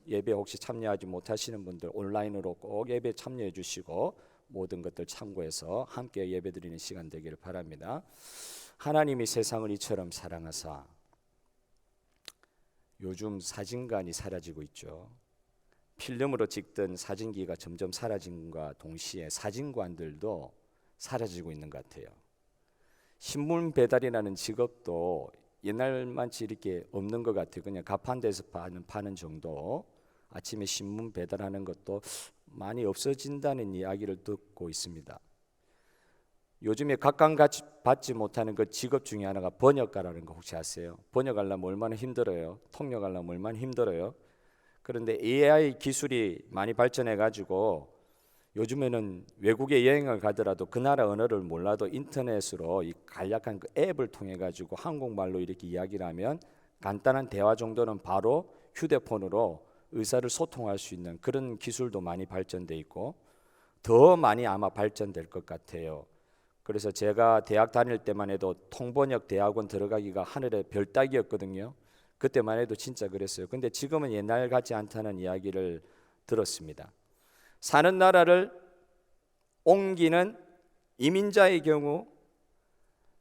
예배 혹시 참여하지 못하시는 분들 온라인으로 꼭 예배 참여해 주시고 모든 것들 참고해서 함께 예배드리는 시간 되기를 바랍니다. 하나님이 세상을 이처럼 사랑하사. 요즘 사진관이 사라지고 있죠. 필름으로 찍던 사진기가 점점 사라짐과 동시에 사진관들도 사라지고 있는 것 같아요. 신문 배달이라는 직업도 옛날만치 이렇게 없는 것 같아요. 그냥 가판대에서 파는 정도. 아침에 신문 배달하는 것도 많이 없어진다는 이야기를 듣고 있습니다. 요즘에 각광받지 못하는 그 직업 중에 하나가 번역가라는 거 혹시 아세요? 번역하려면 얼마나 힘들어요? 통역하려면 얼마나 힘들어요? 그런데 AI 기술이 많이 발전해 가지고 요즘에는 외국에 여행을 가더라도 그 나라 언어를 몰라도 인터넷으로 이 간략한 그 앱을 통해 가지고 한국말로 이렇게 이야기를 하면 간단한 대화 정도는 바로 휴대폰으로 의사를 소통할 수 있는 그런 기술도 많이 발전돼 있고 더 많이 아마 발전될 것 같아요. 그래서 제가 대학 다닐 때만 해도 통번역 대학원 들어가기가 하늘의 별 따기였거든요. 그때만 해도 진짜 그랬어요. 근데 지금은 옛날 같지 않다는 이야기를 들었습니다. 사는 나라를 옮기는 이민자의 경우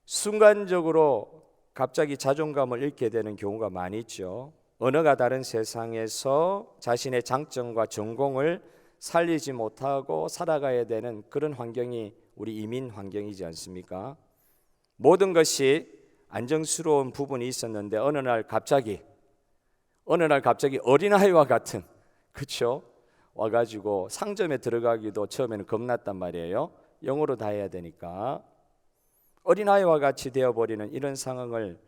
순간적으로 갑자기 자존감을 잃게 되는 경우가 많이 있죠. 언어가 다른 세상에서 자신의 장점과 전공을 살리지 못하고 살아가야 되는 그런 환경이 우리 이민 환경이지 않습니까? 모든 것이 안정스러운 부분이 있었는데 어느 날 갑자기 어린아이와 같은, 그렇죠? 와가지고 상점에 들어가기도 처음에는 겁났단 말이에요. 영어로 다 해야 되니까 어린아이와 같이 되어버리는 이런 상황을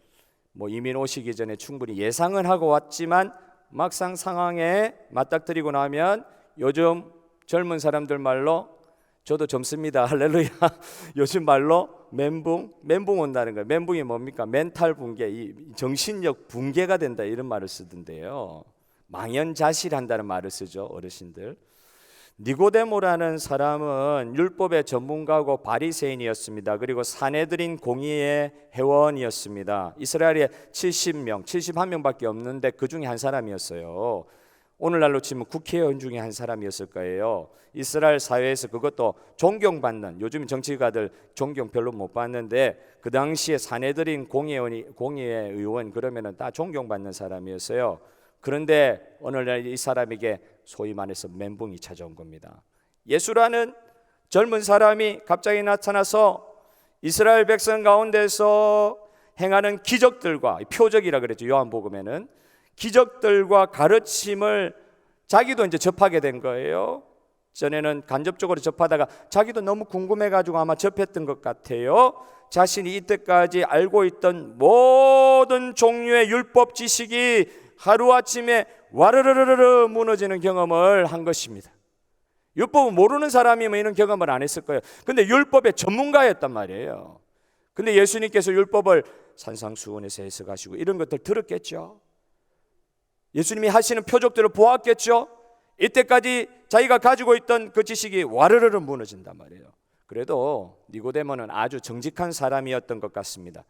이민 오시기 전에 충분히 예상은 하고 왔지만 막상 상황에 맞닥뜨리고 나면 요즘 젊은 사람들 말로 저도 젊습니다. 할렐루야. 요즘 말로 멘붕 온다는 거예요. 멘붕이 뭡니까? 멘탈 붕괴, 이 정신력 붕괴가 된다 이런 말을 쓰던데요. 망연자실한다는 말을 쓰죠, 어르신들. 니고데모라는 사람은 율법의 전문가고 바리새인이었습니다. 그리고 사내들인 공의의 회원이었습니다. 이스라엘에 71명밖에 없는데 그 중에 한 사람이었어요. 오늘날로 치면 국회의원 중에 한 사람이었을 거예요. 이스라엘 사회에서 그것도 존경받는, 요즘 정치가들 존경 별로 못 받는데 그 당시에 사내들인 공의회 의원 그러면은 다 존경받는 사람이었어요. 그런데 오늘날 이 사람에게 소위 말해서 멘붕이 찾아온 겁니다. 예수라는 젊은 사람이 갑자기 나타나서 이스라엘 백성 가운데서 행하는 기적들과, 표적이라 그랬죠, 요한복음에는. 기적들과 가르침을 자기도 이제 접하게 된 거예요. 전에는 간접적으로 접하다가 자기도 너무 궁금해가지고 아마 접했던 것 같아요. 자신이 이때까지 알고 있던 모든 종류의 율법 지식이 하루아침에 와르르르르 무너지는 경험을 한 것입니다. 율법을 모르는 사람이면 이런 경험을 안 했을 거예요. 근데 율법의 전문가였단 말이에요. 근데 예수님께서 율법을 산상수훈에서 해석하시고 이런 것들 들었겠죠. 예수님이 하시는 표적들을 보았겠죠. 이때까지 자기가 가지고 있던 그 지식이 와르르르 무너진단 말이에요. 그래도 니고데모는 아주 정직한 사람이었던 것 같습니다.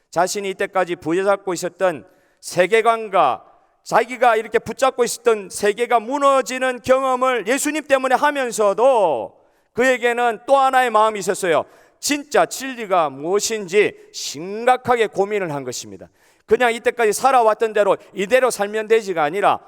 자신이 이때까지 부여잡고 있었던 세계관과 자기가 이렇게 붙잡고 있었던 세계가 무너지는 경험을 예수님 때문에 하면서도 그에게는 또 하나의 마음이 있었어요. 진짜 진리가 무엇인지 심각하게 고민을 한 것입니다. 그냥 이때까지 살아왔던 대로 이대로 살면 되지가 아니라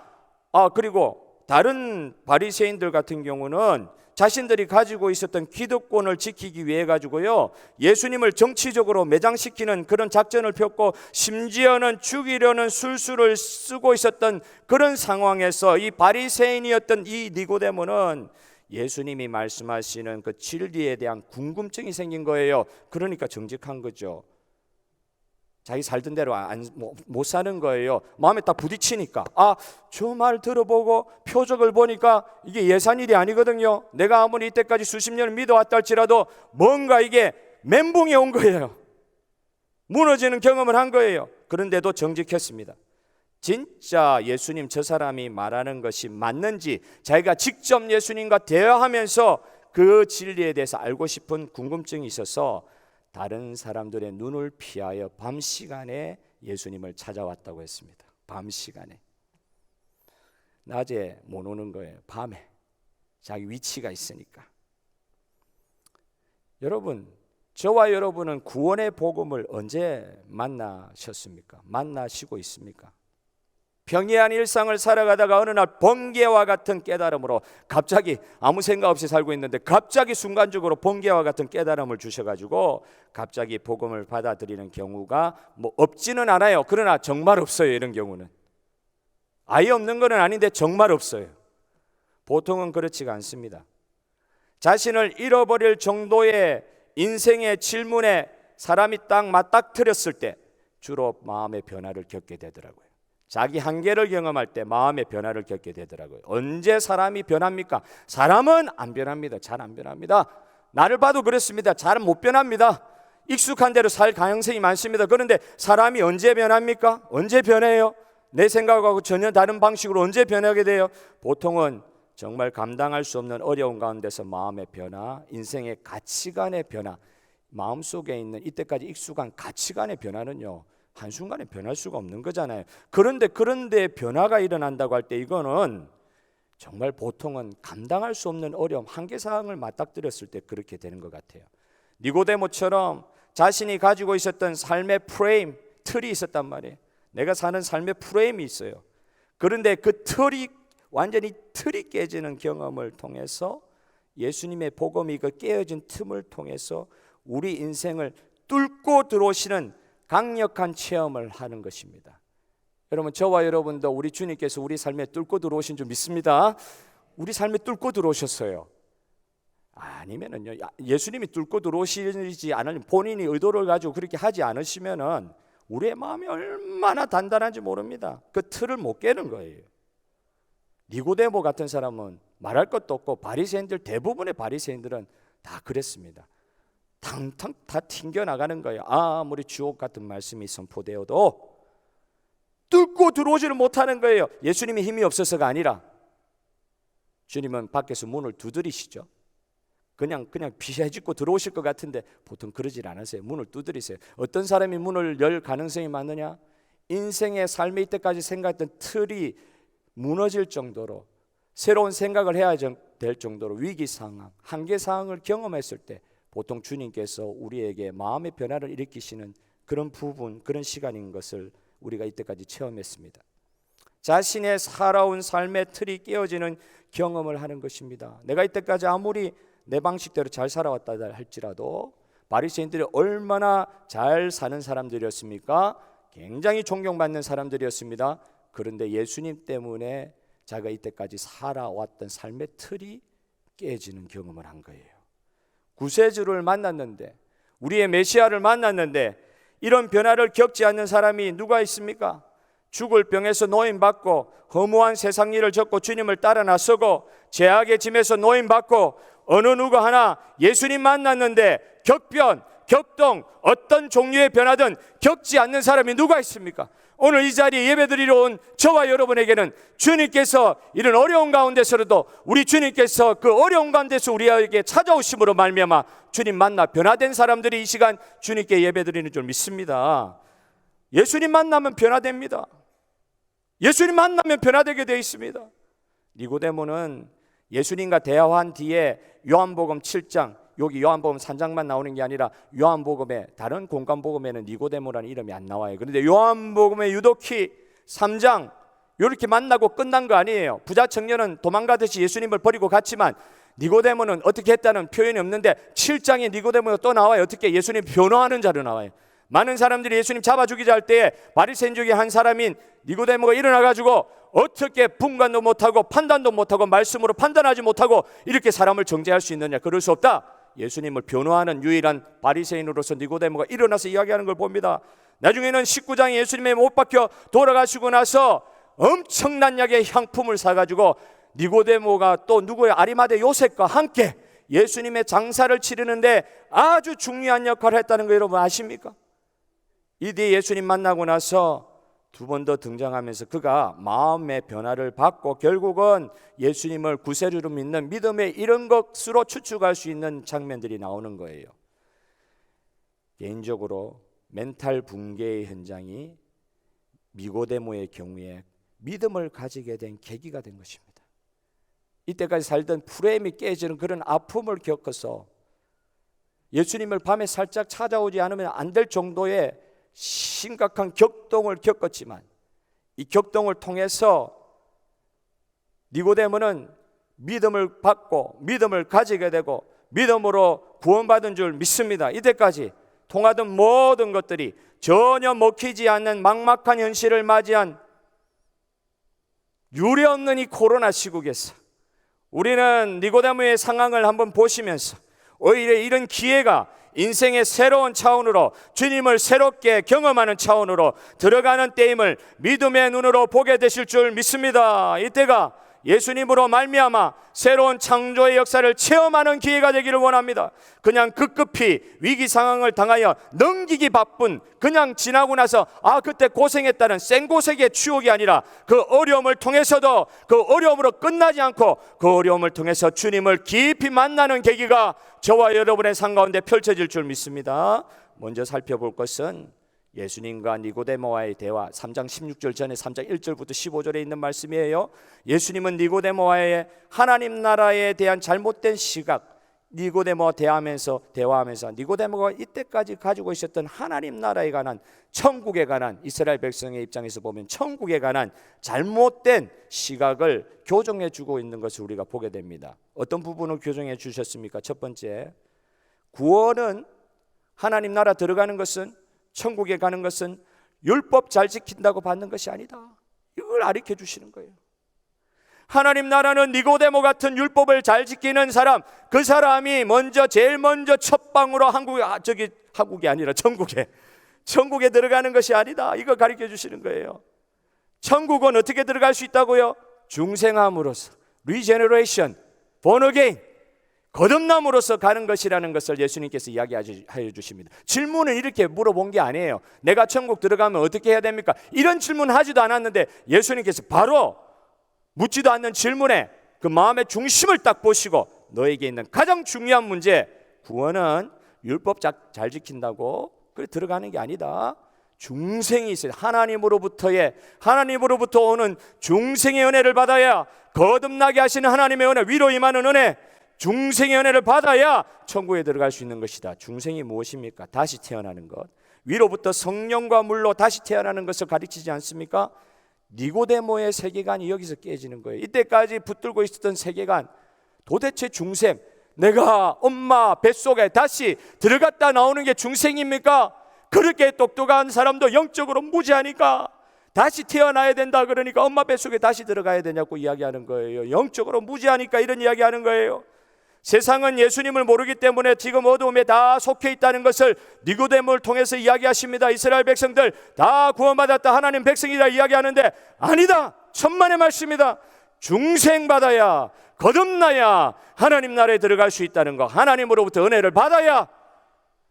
그리고 다른 바리새인들 같은 경우는 자신들이 가지고 있었던 기득권을 지키기 위해 가지고요, 예수님을 정치적으로 매장시키는 그런 작전을 폈고 심지어는 죽이려는 술수를 쓰고 있었던 그런 상황에서 이 바리새인이었던 이 니고데모는 예수님이 말씀하시는 그 진리에 대한 궁금증이 생긴 거예요. 그러니까 정직한 거죠. 자기 살던 대로 못 사는 거예요. 마음에 딱 부딪히니까 저 말 들어보고 표적을 보니까 이게 예산일이 아니거든요. 내가 아무리 이때까지 수십 년을 믿어왔다 할지라도 뭔가 이게 멘붕이 온 거예요. 무너지는 경험을 한 거예요. 그런데도 정직했습니다. 진짜 예수님 저 사람이 말하는 것이 맞는지 자기가 직접 예수님과 대화하면서 그 진리에 대해서 알고 싶은 궁금증이 있어서 다른 사람들의 눈을 피하여 밤 시간에 예수님을 찾아왔다고 했습니다. 밤 시간에. 낮에 못 오는 거예요. 밤에 자기 위치가 있으니까. 여러분, 저와 여러분은 구원의 복음을 언제 만나셨습니까? 만나시고 있습니까? 평이한 일상을 살아가다가 어느 날 번개와 같은 깨달음으로, 갑자기 아무 생각 없이 살고 있는데 갑자기 순간적으로 번개와 같은 깨달음을 주셔가지고 갑자기 복음을 받아들이는 경우가 뭐 없지는 않아요. 그러나 정말 없어요. 이런 경우는 아예 없는 건 아닌데 정말 없어요. 보통은 그렇지가 않습니다. 자신을 잃어버릴 정도의 인생의 질문에 사람이 딱 맞닥뜨렸을 때 주로 마음의 변화를 겪게 되더라고요. 자기 한계를 경험할 때 마음의 변화를 겪게 되더라고요. 언제 사람이 변합니까? 사람은 안 변합니다. 잘 안 변합니다. 나를 봐도 그렇습니다. 잘 못 변합니다. 익숙한 대로 살 가능성이 많습니다. 그런데 사람이 언제 변합니까? 언제 변해요? 내 생각하고 전혀 다른 방식으로 언제 변하게 돼요? 보통은 정말 감당할 수 없는 어려운 가운데서 마음의 변화, 인생의 가치관의 변화, 마음속에 있는 이때까지 익숙한 가치관의 변화는요, 한순간에 변할 수가 없는 거잖아요. 그런데 변화가 일어난다고 할 때 이거는 정말 보통은 감당할 수 없는 어려움, 한계사항을 맞닥뜨렸을 때 그렇게 되는 것 같아요. 니고데모처럼 자신이 가지고 있었던 삶의 프레임, 틀이 있었단 말이에요. 내가 사는 삶의 프레임이 있어요. 그런데 그 틀이 완전히 깨지는 경험을 통해서, 예수님의 복음이 그 깨어진 틈을 통해서 우리 인생을 뚫고 들어오시는 강력한 체험을 하는 것입니다. 여러분, 저와 여러분도 우리 주님께서 우리 삶에 뚫고 들어오신 줄 믿습니다. 우리 삶에 뚫고 들어오셨어요. 아니면은요, 예수님이 뚫고 들어오시지 않으면, 본인이 의도를 가지고 그렇게 하지 않으시면은 우리의 마음이 얼마나 단단한지 모릅니다. 그 틀을 못 깨는 거예요. 니고데모 같은 사람은 말할 것도 없고, 바리새인들, 대부분의 바리새인들은 다 그랬습니다. 탕탕 다 튕겨나가는 거예요. 아무리 주옥 같은 말씀이 선포되어도 뚫고 들어오지를 못하는 거예요. 예수님이 힘이 없어서가 아니라 주님은 밖에서 문을 두드리시죠. 그냥 비해짓고 들어오실 것 같은데 보통 그러질 않으세요. 문을 두드리세요. 어떤 사람이 문을 열 가능성이 많느냐? 인생의 삶에 이때까지 생각했던 틀이 무너질 정도로, 새로운 생각을 해야 될 정도로 위기 상황, 한계 상황을 경험했을 때 보통 주님께서 우리에게 마음의 변화를 일으키시는 그런 부분, 그런 시간인 것을 우리가 이때까지 체험했습니다. 자신의 살아온 삶의 틀이 깨어지는 경험을 하는 것입니다. 내가 이때까지 아무리 내 방식대로 잘 살아왔다 할지라도 바리새인들이 얼마나 잘 사는 사람들이었습니까? 굉장히 존경받는 사람들이었습니다. 그런데 예수님 때문에 자기가 이때까지 살아왔던 삶의 틀이 깨지는 경험을 한 거예요. 구세주를 만났는데, 우리의 메시아를 만났는데 이런 변화를 겪지 않는 사람이 누가 있습니까? 죽을 병에서 노임받고 허무한 세상 일을 겪고 주님을 따라 나서고 죄악의 짐에서 노임받고 어느 누구 하나 예수님 만났는데 격변, 격동, 어떤 종류의 변화든 겪지 않는 사람이 누가 있습니까? 오늘 이 자리에 예배드리러 온 저와 여러분에게는 주님께서 이런 어려운 가운데서라도 우리 주님께서 그 어려운 가운데서 우리에게 찾아오심으로 말미암아 주님 만나 변화된 사람들이 이 시간 주님께 예배드리는 줄 믿습니다. 예수님 만나면 변화됩니다. 예수님 만나면 변화되게 되어 있습니다. 니고데모는 예수님과 대화한 뒤에 요한복음 7장, 여기 요한복음 3장만 나오는 게 아니라 요한복음의 다른 공간복음에는 니고데모라는 이름이 안 나와요. 그런데 요한복음의 유독히 3장 이렇게 만나고 끝난 거 아니에요. 부자 청년은 도망가듯이 예수님을 버리고 갔지만 니고데모는 어떻게 했다는 표현이 없는데 7장에 니고데모가 또 나와요. 어떻게? 예수님 변호하는 자로 나와요. 많은 사람들이 예수님 잡아 죽이자 할 때에 바리새인 중에 한 사람인 니고데모가 일어나가지고 어떻게 분간도 못하고 판단도 못하고 말씀으로 판단하지 못하고 이렇게 사람을 정죄할 수 있느냐? 그럴 수 없다. 예수님을 변호하는 유일한 바리새인으로서 니고데모가 일어나서 이야기하는 걸 봅니다. 나중에는 19장에 예수님의 못 박혀 돌아가시고 나서 엄청난 약의 향품을 사가지고 니고데모가 또 누구의 아리마대 요셉과 함께 예수님의 장사를 치르는데 아주 중요한 역할을 했다는 거 여러분 아십니까? 이 뒤에 예수님 만나고 나서 두 번 더 등장하면서 그가 마음의 변화를 받고 결국은 예수님을 구세주로 믿는 믿음의 이런 것으로 추측할 수 있는 장면들이 나오는 거예요. 개인적으로 멘탈 붕괴의 현장이 니고데모의 경우에 믿음을 가지게 된 계기가 된 것입니다. 이때까지 살던 프레임이 깨지는 그런 아픔을 겪어서 예수님을 밤에 살짝 찾아오지 않으면 안 될 정도의 심각한 격동을 겪었지만, 이 격동을 통해서 니고데모는 믿음을 받고 믿음을 가지게 되고 믿음으로 구원받은 줄 믿습니다. 이때까지 통하던 모든 것들이 전혀 먹히지 않는 막막한 현실을 맞이한 유례없는 이 코로나 시국에서 우리는 니고데모의 상황을 한번 보시면서 오히려 이런 기회가 인생의 새로운 차원으로, 주님을 새롭게 경험하는 차원으로 들어가는 때임을 믿음의 눈으로 보게 되실 줄 믿습니다. 이때가 예수님으로 말미암아 새로운 창조의 역사를 체험하는 기회가 되기를 원합니다. 그냥 급급히 위기 상황을 당하여 넘기기 바쁜, 그냥 지나고 나서 그때 고생했다는 생고생의 추억이 아니라 그 어려움을 통해서도 그 어려움으로 끝나지 않고 그 어려움을 통해서 주님을 깊이 만나는 계기가 저와 여러분의 삶 가운데 펼쳐질 줄 믿습니다. 먼저 살펴볼 것은 예수님과 니고데모와의 대화, 3장 16절 전에 3장 1절부터 15절에 있는 말씀이에요. 예수님은 니고데모와의 하나님 나라에 대한 잘못된 시각, 니고데모와 대화하면서 니고데모가 이때까지 가지고 있었던 하나님 나라에 관한, 천국에 관한, 이스라엘 백성의 입장에서 보면 천국에 관한 잘못된 시각을 교정해 주고 있는 것을 우리가 보게 됩니다. 어떤 부분을 교정해 주셨습니까? 첫 번째, 구원은, 하나님 나라 들어가는 것은, 천국에 가는 것은 율법 잘 지킨다고 받는 것이 아니다. 이걸 가르쳐 주시는 거예요. 하나님 나라는 니고데모 같은 율법을 잘 지키는 사람, 그 사람이 제일 먼저 첫 방으로 한국이 아니라 천국에 들어가는 것이 아니다. 이거 가르쳐 주시는 거예요. 천국은 어떻게 들어갈 수 있다고요? 중생함으로써, 리제너레이션, born again, 거듭남으로서 가는 것이라는 것을 예수님께서 이야기하여 주십니다. 질문은 이렇게 물어본 게 아니에요. 내가 천국 들어가면 어떻게 해야 됩니까? 이런 질문 하지도 않았는데 예수님께서 바로 묻지도 않는 질문에 그 마음의 중심을 딱 보시고, 너에게 있는 가장 중요한 문제, 구원은 율법 잘 지킨다고 그래 들어가는 게 아니다. 중생이 있어요. 하나님으로부터 오는 중생의 은혜를 받아야, 거듭나게 하시는 하나님의 은혜, 위로 임하는 은혜, 중생의 은혜를 받아야 천국에 들어갈 수 있는 것이다. 중생이 무엇입니까? 다시 태어나는 것, 위로부터 성령과 물로 다시 태어나는 것을 가르치지 않습니까? 니고데모의 세계관이 여기서 깨지는 거예요. 이때까지 붙들고 있었던 세계관, 도대체 중생, 내가 엄마 뱃속에 다시 들어갔다 나오는 게 중생입니까? 그렇게 똑똑한 사람도 영적으로 무지하니까 다시 태어나야 된다, 그러니까 엄마 뱃속에 다시 들어가야 되냐고 이야기하는 거예요. 영적으로 무지하니까 이런 이야기하는 거예요. 세상은 예수님을 모르기 때문에 지금 어두움에 다 속해 있다는 것을 니고데모를 통해서 이야기하십니다. 이스라엘 백성들 다 구원받았다, 하나님 백성이다 이야기하는데 아니다, 천만의 말씀이다. 중생받아야, 거듭나야 하나님 나라에 들어갈 수 있다는 것, 하나님으로부터 은혜를 받아야,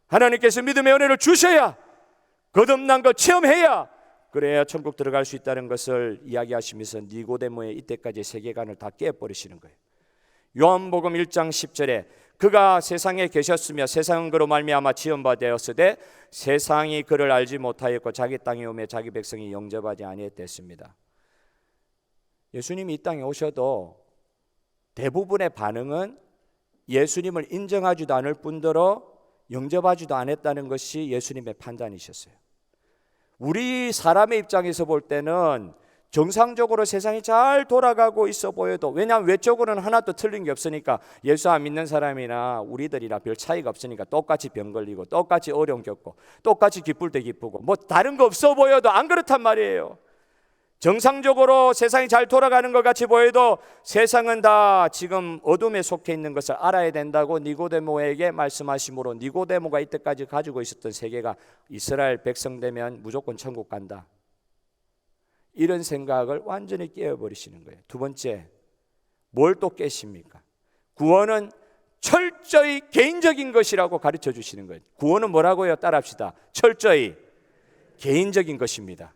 하나님께서 믿음의 은혜를 주셔야, 거듭난 걸 체험해야, 그래야 천국 들어갈 수 있다는 것을 이야기하시면서 니고데모의 이때까지의 세계관을 다 깨버리시는 거예요. 요한복음 1장 10절에 그가 세상에 계셨으며 세상은 그로 말미암아 지음받았으되 세상이 그를 알지 못하였고 자기 땅에 오매 자기 백성이 영접하지 아니했댔습니다. 예수님이 이 땅에 오셔도 대부분의 반응은 예수님을 인정하지도 않을 뿐더러 영접하지도 않았다는 것이 예수님의 판단이셨어요. 우리 사람의 입장에서 볼 때는 정상적으로 세상이 잘 돌아가고 있어 보여도, 왜냐하면 외적으로는 하나도 틀린 게 없으니까, 예수 안 믿는 사람이나 우리들이나 별 차이가 없으니까 똑같이 병 걸리고 똑같이 어려움 겪고 똑같이 기쁠 때 기쁘고 뭐 다른 거 없어 보여도 안 그렇단 말이에요. 정상적으로 세상이 잘 돌아가는 것 같이 보여도 세상은 다 지금 어둠에 속해 있는 것을 알아야 된다고 니고데모에게 말씀하심으로, 니고데모가 이때까지 가지고 있었던 세계가 이스라엘 백성 되면 무조건 천국 간다, 이런 생각을 완전히 깨어버리시는 거예요. 두 번째, 뭘 또 깨십니까? 구원은 철저히 개인적인 것이라고 가르쳐 주시는 거예요. 구원은 뭐라고요? 따라합시다. 철저히 개인적인 것입니다.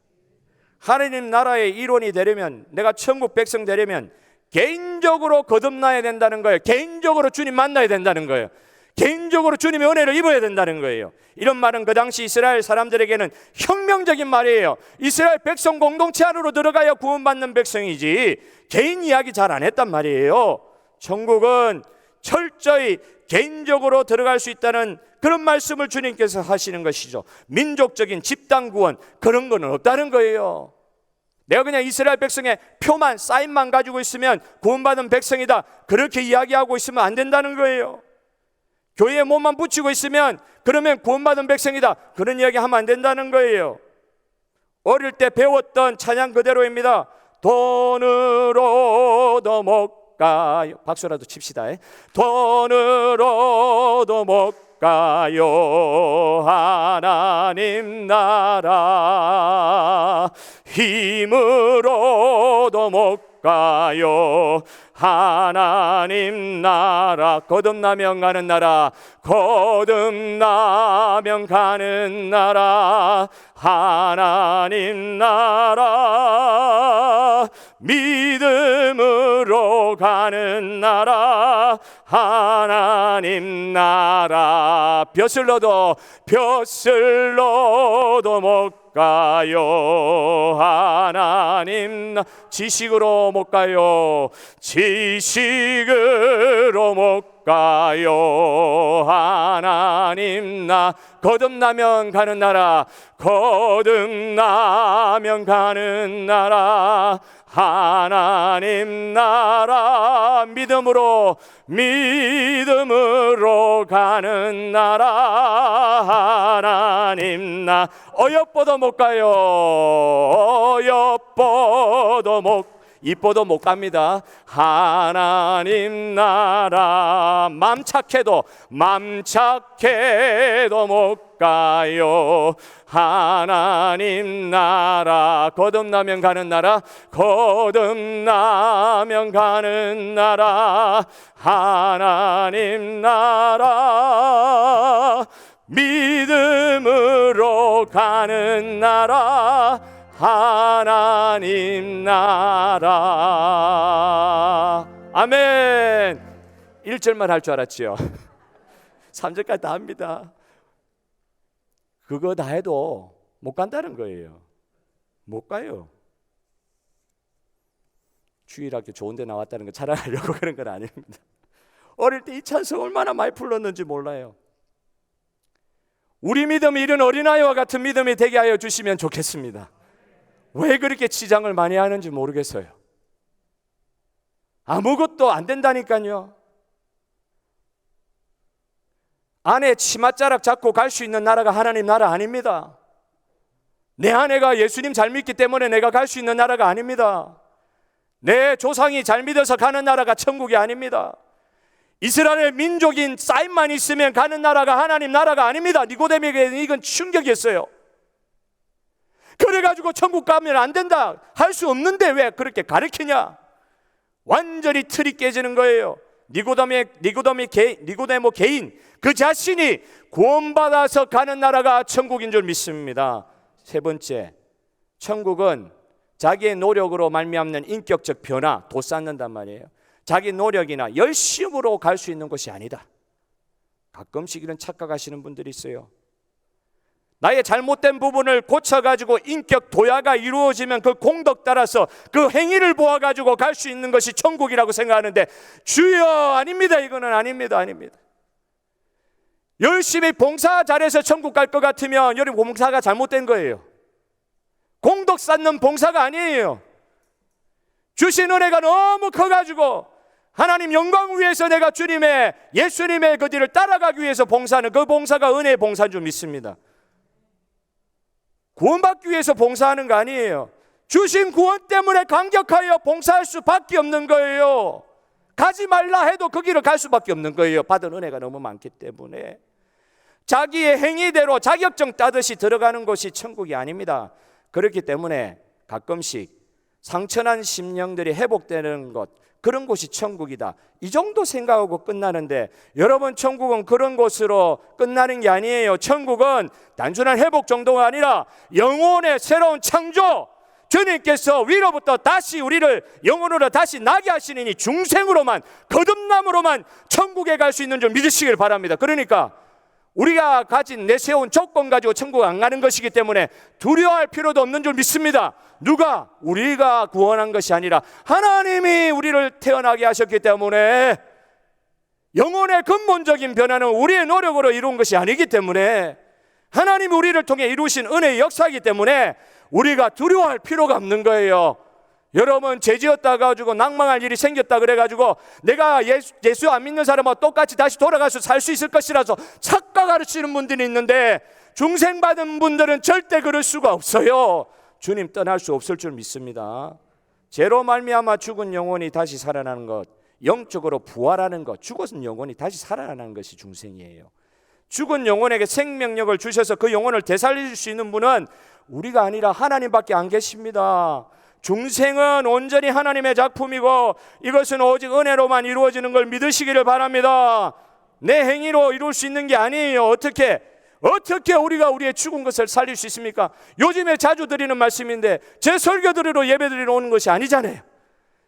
하나님 나라의 일원이 되려면, 내가 천국 백성 되려면 개인적으로 거듭나야 된다는 거예요. 개인적으로 주님 만나야 된다는 거예요. 개인적으로 주님의 은혜를 입어야 된다는 거예요. 이런 말은 그 당시 이스라엘 사람들에게는 혁명적인 말이에요. 이스라엘 백성 공동체 안으로 들어가야 구원받는 백성이지 개인 이야기 잘 안 했단 말이에요. 천국은 철저히 개인적으로 들어갈 수 있다는 그런 말씀을 주님께서 하시는 것이죠. 민족적인 집단 구원 그런 거는 없다는 거예요. 내가 그냥 이스라엘 백성의 표만 사인만 가지고 있으면 구원받은 백성이다 그렇게 이야기하고 있으면 안 된다는 거예요. 교회에 몸만 붙이고 있으면 그러면 구원받은 백성이다 그런 이야기 하면 안 된다는 거예요. 어릴 때 배웠던 찬양 그대로입니다. 돈으로도 못 가요. 박수라도 칩시다. 돈으로도 못 가요 하나님 나라, 힘으로도 못 가요 하나님 나라. 거듭나면 가는 나라, 거듭나면 가는 나라, 하나님 나라. 믿음으로 가는 나라, 하나님 나라. 벼슬 넣어도 못 가요 하나님 나라. 지식으로 못 가요, 지식으로 못 가요 하나님 나라. 거듭나면 가는 나라, 거듭나면 가는 나라, 하나님 나라. 믿음으로 가는 나라, 하나님 나라. 어여뻐도 못 가요, 어여뻐도 이뻐도 못 갑니다. 하나님 나라. 맘 착해도 못 가요 하나님 나라. 거듭나면 가는 나라, 거듭나면 가는 나라, 하나님 나라. 믿음으로 가는 나라, 하나님 나라. 아멘. 1절만 할 줄 알았지요. 3절까지 다 합니다. 그거 다 해도 못 간다는 거예요. 못 가요. 주일학교 좋은 데 나왔다는 거 자랑하려고 그런 건 아닙니다. 어릴 때 이 찬송 얼마나 많이 불렀는지 몰라요. 우리 믿음이 이런 어린아이와 같은 믿음이 되게 하여 주시면 좋겠습니다. 왜 그렇게 치장을 많이 하는지 모르겠어요. 아무것도 안 된다니까요. 아내 치맛자락 잡고 갈 수 있는 나라가 하나님 나라 아닙니다. 내 아내가 예수님 잘 믿기 때문에 내가 갈 수 있는 나라가 아닙니다. 내 조상이 잘 믿어서 가는 나라가 천국이 아닙니다. 이스라엘 민족인 사인만 있으면 가는 나라가 하나님 나라가 아닙니다. 니고데모에게는 이건 충격이었어요. 그래가지고 천국 가면 안 된다 할 수 없는데 왜 그렇게 가르치냐. 완전히 틀이 깨지는 거예요. 니고데모 개인 그 자신이 구원받아서 가는 나라가 천국인 줄 믿습니다. 세 번째, 천국은 자기의 노력으로 말미암는 인격적 변화, 도 쌓는단 말이에요. 자기 노력이나 열심으로 갈 수 있는 것이 아니다. 가끔씩 이런 착각하시는 분들이 있어요. 나의 잘못된 부분을 고쳐가지고 인격 도야가 이루어지면 그 공덕 따라서 그 행위를 보아가지고 갈 수 있는 것이 천국이라고 생각하는데 주여 아닙니다. 이거는 아닙니다. 열심히 봉사 잘해서 천국 갈 것 같으면 여러분 봉사가 잘못된 거예요. 공덕 쌓는 봉사가 아니에요. 주신 은혜가 너무 커가지고 하나님 영광 위해서 내가 주님의 예수님의 그 뒤를 따라가기 위해서 봉사하는 그 봉사가 은혜의 봉사인 줄 믿습니다. 구원받기 위해서 봉사하는 거 아니에요. 주신 구원 때문에 감격하여 봉사할 수밖에 없는 거예요. 가지 말라 해도 그 길을 갈 수밖에 없는 거예요. 받은 은혜가 너무 많기 때문에. 자기의 행위대로 자격증 따듯이 들어가는 것이 천국이 아닙니다. 그렇기 때문에 가끔씩 상처난 심령들이 회복되는 것, 그런 곳이 천국이다, 이 정도 생각하고 끝나는데, 여러분 천국은 그런 곳으로 끝나는 게 아니에요. 천국은 단순한 회복 정도가 아니라 영혼의 새로운 창조, 주님께서 위로부터 다시 우리를 영혼으로 다시 나게 하시느니 중생으로만, 거듭남으로만 천국에 갈 수 있는 줄 믿으시길 바랍니다. 그러니까 우리가 가진 내세운 조건 가지고 천국 안 가는 것이기 때문에 두려워할 필요도 없는 줄 믿습니다. 누가? 우리가 구원한 것이 아니라 하나님이 우리를 태어나게 하셨기 때문에, 영혼의 근본적인 변화는 우리의 노력으로 이룬 것이 아니기 때문에, 하나님이 우리를 통해 이루신 은혜의 역사이기 때문에 우리가 두려워할 필요가 없는 거예요. 여러분, 죄지었다 가지고 낭망할 일이 생겼다 그래가지고 내가 예수 안 믿는 사람하고 똑같이 다시 돌아가서 살 수 있을 것이라서 착각하시는 분들이 있는데, 중생받은 분들은 절대 그럴 수가 없어요. 주님 떠날 수 없을 줄 믿습니다. 죄로 말미암아 죽은 영혼이 다시 살아나는 것, 영적으로 부활하는 것, 죽었은 영혼이 다시 살아나는 것이 중생이에요. 죽은 영혼에게 생명력을 주셔서 그 영혼을 되살릴 수 있는 분은 우리가 아니라 하나님밖에 안 계십니다. 중생은 온전히 하나님의 작품이고 이것은 오직 은혜로만 이루어지는 걸 믿으시기를 바랍니다. 내 행위로 이룰 수 있는 게 아니에요. 어떻게 우리가 우리의 죽은 것을 살릴 수 있습니까? 요즘에 자주 드리는 말씀인데, 제 설교 드리러 예배 드리러 오는 것이 아니잖아요.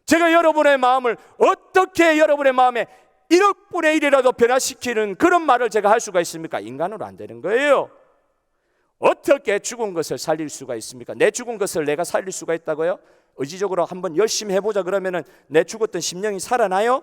제가 여러분의 마음을 어떻게, 여러분의 마음에 1억 분의 1이라도 변화시키는 그런 말을 제가 할 수가 있습니까? 인간으로 안 되는 거예요. 어떻게 죽은 것을 살릴 수가 있습니까? 내 죽은 것을 내가 살릴 수가 있다고요? 의지적으로 한번 열심히 해보자 그러면은 내 죽었던 심령이 살아나요?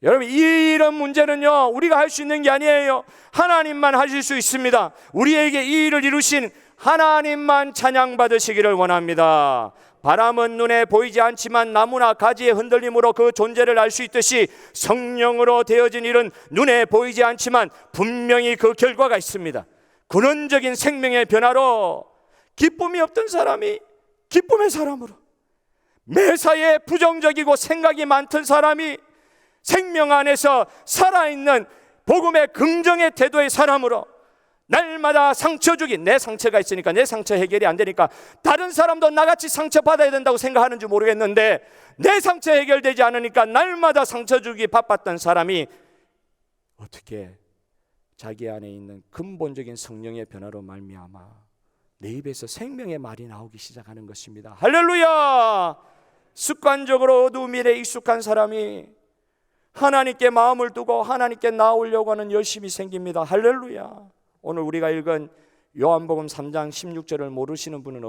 여러분, 이런 문제는요, 우리가 할 수 있는 게 아니에요. 하나님만 하실 수 있습니다. 우리에게 이 일을 이루신 하나님만 찬양받으시기를 원합니다. 바람은 눈에 보이지 않지만 나무나 가지의 흔들림으로 그 존재를 알 수 있듯이, 성령으로 되어진 일은 눈에 보이지 않지만 분명히 그 결과가 있습니다. 근원적인 생명의 변화로 기쁨이 없던 사람이 기쁨의 사람으로, 매사에 부정적이고 생각이 많던 사람이 생명 안에서 살아있는 복음의 긍정의 태도의 사람으로, 날마다 상처 주기, 내 상처가 있으니까 내 상처 해결이 안 되니까 다른 사람도 나같이 상처 받아야 된다고 생각하는지 모르겠는데, 내 상처 해결되지 않으니까 날마다 상처 주기 바빴던 사람이 어떻게 자기 안에 있는 근본적인 성령의 변화로 말미암아 내 입에서 생명의 말이 나오기 시작하는 것입니다. 할렐루야! 습관적으로 어두운 일에 익숙한 사람이 하나님께 마음을 두고 하나님께 나오려고 하는 열심이 생깁니다. 할렐루야! 오늘 우리가 읽은 요한복음 3장 16절을 모르시는 분은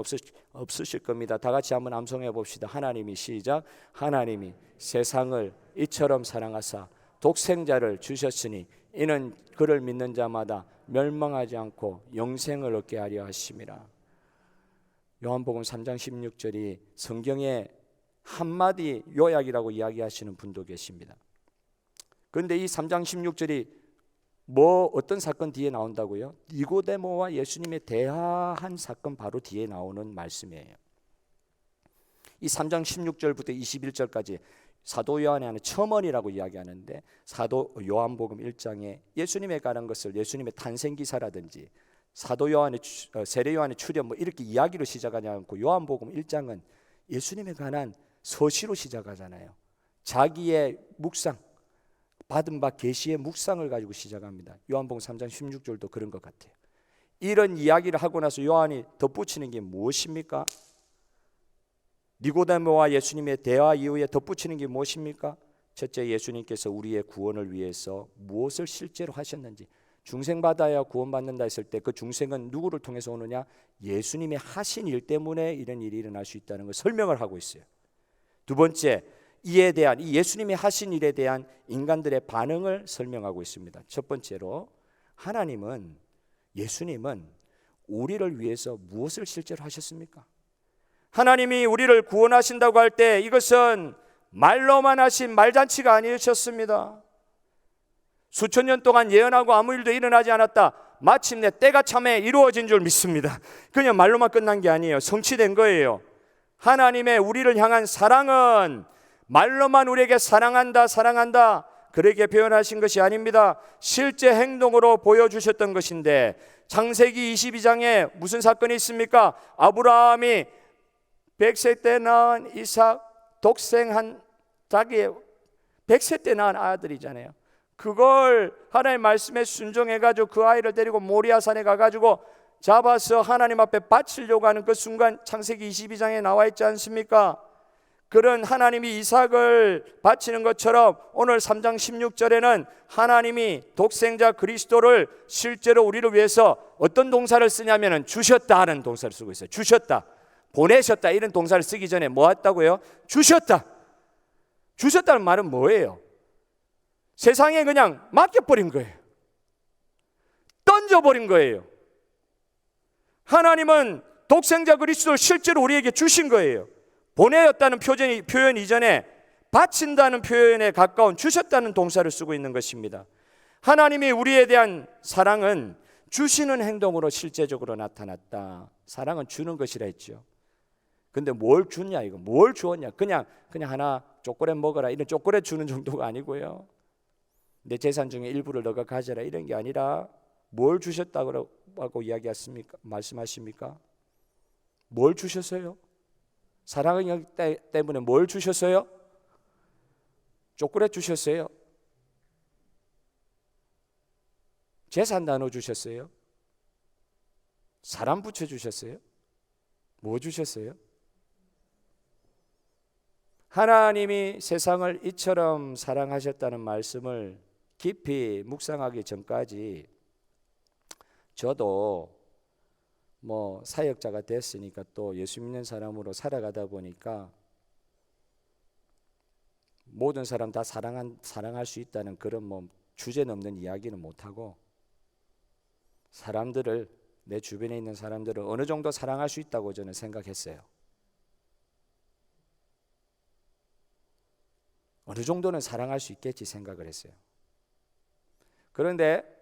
없으실 겁니다. 다 같이 한번 암송해 봅시다. 하나님이, 시작. 하나님이 세상을 이처럼 사랑하사 독생자를 주셨으니 이는 그를 믿는 자마다 멸망하지 않고 영생을 얻게 하려 하심이라. 요한복음 3장 16절이 성경의 한마디 요약이라고 이야기하시는 분도 계십니다. 그런데 이 3장 16절이 어떤 사건 뒤에 나온다고요? 니고데모와 예수님의 대화한 사건 바로 뒤에 나오는 말씀이에요. 이 3장 16절부터 21절까지 사도 요한이 하는 첨언이라고 이야기하는데, 사도 요한복음 1장에 예수님에 관한 것을, 예수님의 탄생 기사라든지 사도 요한의 세례 요한의 출현 이렇게 이야기로 시작하지 않고, 요한복음 1장은 예수님에 관한 서시로 시작하잖아요. 자기의 묵상, 받은 바 계시의 묵상을 가지고 시작합니다. 요한복음 3장 16절도 그런 것 같아요. 이런 이야기를 하고 나서 요한이 덧붙이는 게 무엇입니까? 니고데모와 예수님의 대화 이후에 덧붙이는 게 무엇입니까? 첫째, 예수님께서 우리의 구원을 위해서 무엇을 실제로 하셨는지, 중생받아야 구원받는다 했을 때 그 중생은 누구를 통해서 오느냐? 예수님의 하신 일 때문에 이런 일이 일어날 수 있다는 걸 설명을 하고 있어요. 두 번째, 이에 대한, 이 예수님이 하신 일에 대한 인간들의 반응을 설명하고 있습니다. 첫 번째로, 하나님은, 예수님은 우리를 위해서 무엇을 실제로 하셨습니까? 하나님이 우리를 구원하신다고 할 때 이것은 말로만 하신 말잔치가 아니셨습니다. 수천 년 동안 예언하고 아무 일도 일어나지 않았다, 마침내 때가 참에 이루어진 줄 믿습니다. 그냥 말로만 끝난 게 아니에요. 성취된 거예요. 하나님의 우리를 향한 사랑은 말로만 우리에게 사랑한다 사랑한다 그렇게 표현하신 것이 아닙니다. 실제 행동으로 보여주셨던 것인데, 창세기 22장에 무슨 사건이 있습니까? 아브라함이 100세 때 낳은 이삭, 독생한 자기의 100세 때 낳은 아들이잖아요. 그걸 하나님의 말씀에 순종해가지고 그 아이를 데리고 모리아산에 가가지고 잡아서 하나님 앞에 바치려고 하는 그 순간 창세기 22장에 나와 있지 않습니까? 그런 하나님이 이삭을 바치는 것처럼 오늘 3장 16절에는 하나님이 독생자 그리스도를 실제로 우리를 위해서 어떤 동사를 쓰냐면 주셨다 하는 동사를 쓰고 있어요. 주셨다, 보내셨다 이런 동사를 쓰기 전에 뭐 했다고요? 주셨다. 주셨다는 말은 뭐예요? 세상에 그냥 맡겨버린 거예요. 던져버린 거예요. 하나님은 독생자 그리스도를 실제로 우리에게 주신 거예요. 보내었다는 표현 이전에 바친다는 표현에 가까운 주셨다는 동사를 쓰고 있는 것입니다. 하나님이 우리에 대한 사랑은 주시는 행동으로 실제적으로 나타났다. 사랑은 주는 것이라 했죠. 근데 뭘 주냐 이거? 뭘 주었냐? 그냥 하나 초콜릿 먹어라 이런 초콜릿 주는 정도가 아니고요. 내 재산 중에 일부를 너가 가져라 이런 게 아니라 뭘 주셨다고 이야기하십니까? 말씀하십니까? 뭘 주셨어요? 사랑의 때문에 뭘 주셨어요? 초콜릿 주셨어요? 재산 나눠 주셨어요? 사람 붙여 주셨어요? 뭐 주셨어요? 하나님이 세상을 이처럼 사랑하셨다는 말씀을 깊이 묵상하기 전까지 저도 사역자가 됐으니까 또 예수 믿는 사람으로 살아가다 보니까 모든 사람 다 사랑할 수 있다는 그런 주제 넘는 이야기는 못하고 사람들을 내 주변에 있는 사람들을 어느 정도 사랑할 수 있다고 저는 생각했어요. 어느 정도는 사랑할 수 있겠지 생각을 했어요. 그런데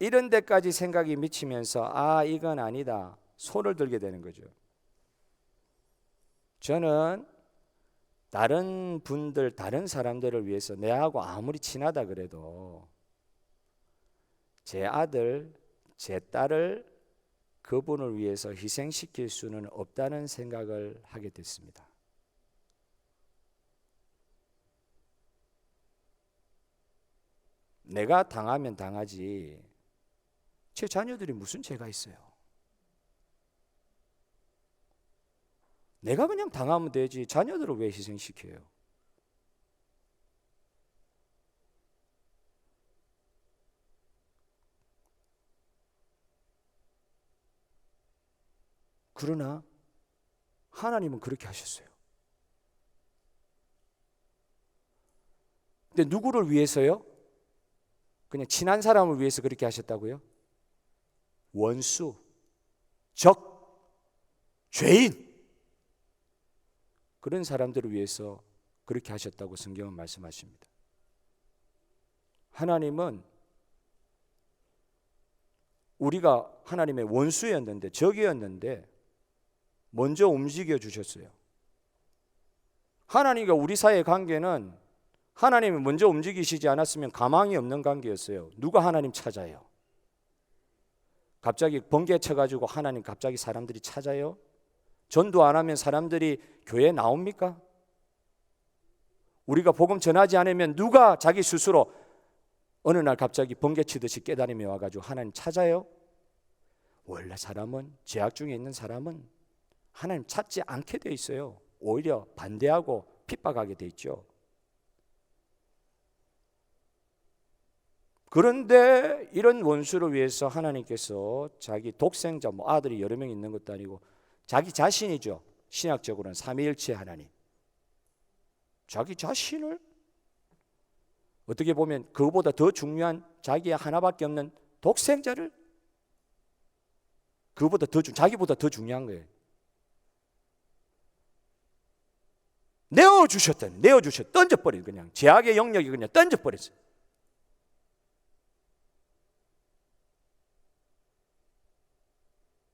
이런 데까지 생각이 미치면서 이건 아니다 손을 들게 되는 거죠. 저는 다른 분들 다른 사람들을 위해서 내하고 아무리 친하다 그래도 제 아들 제 딸을 그분을 위해서 희생시킬 수는 없다는 생각을 하게 됐습니다. 내가 당하면 당하지 제 자녀들이 무슨 죄가 있어요? 내가 그냥 당하면 되지 자녀들을 왜 희생시켜요? 그러나 하나님은 그렇게 하셨어요. 근데 누구를 위해서요? 그냥 친한 사람을 위해서 그렇게 하셨다고요? 원수, 적, 죄인 그런 사람들을 위해서 그렇게 하셨다고 성경은 말씀하십니다. 하나님은 우리가 하나님의 원수였는데 적이었는데 먼저 움직여 주셨어요. 하나님과 우리 사이의 관계는 하나님이 먼저 움직이시지 않았으면 가망이 없는 관계였어요. 누가 하나님 찾아요? 갑자기 번개 쳐가지고 하나님 갑자기 사람들이 찾아요? 전도 안 하면 사람들이 교회에 나옵니까? 우리가 복음 전하지 않으면 누가 자기 스스로 어느 날 갑자기 번개 치듯이 깨달음이 와가지고 하나님 찾아요? 원래 사람은 죄악 중에 있는 사람은 하나님 찾지 않게 돼 있어요. 오히려 반대하고 핍박하게 돼 있죠. 그런데 이런 원수를 위해서 하나님께서 자기 독생자 아들이 여러 명 있는 것도 아니고 자기 자신이죠. 신학적으로는 삼위일체 하나님. 자기 자신을 어떻게 보면 그보다 더 중요한 자기 하나밖에 없는 독생자를 그보다 자기보다 더 중요한 거예요. 던져버린 그냥 죄악의 영역이 그냥 던져버렸어요.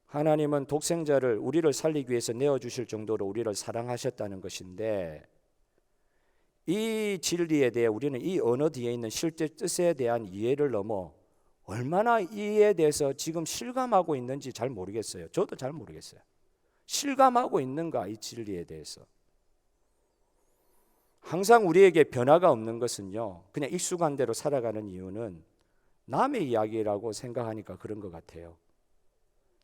하나님은 독생자를 우리를 살리기 위해서 내어주실 정도로 우리를 사랑하셨다는 것인데 이 진리에 대해 우리는 이 언어 뒤에 있는 실제 뜻에 대한 이해를 넘어 얼마나 이에 대해서 지금 실감하고 있는지 잘 모르겠어요. 저도 잘 모르겠어요. 실감하고 있는가 이 진리에 대해서. 항상 우리에게 변화가 없는 것은요 그냥 익숙한 대로 살아가는 이유는 남의 이야기라고 생각하니까 그런 것 같아요.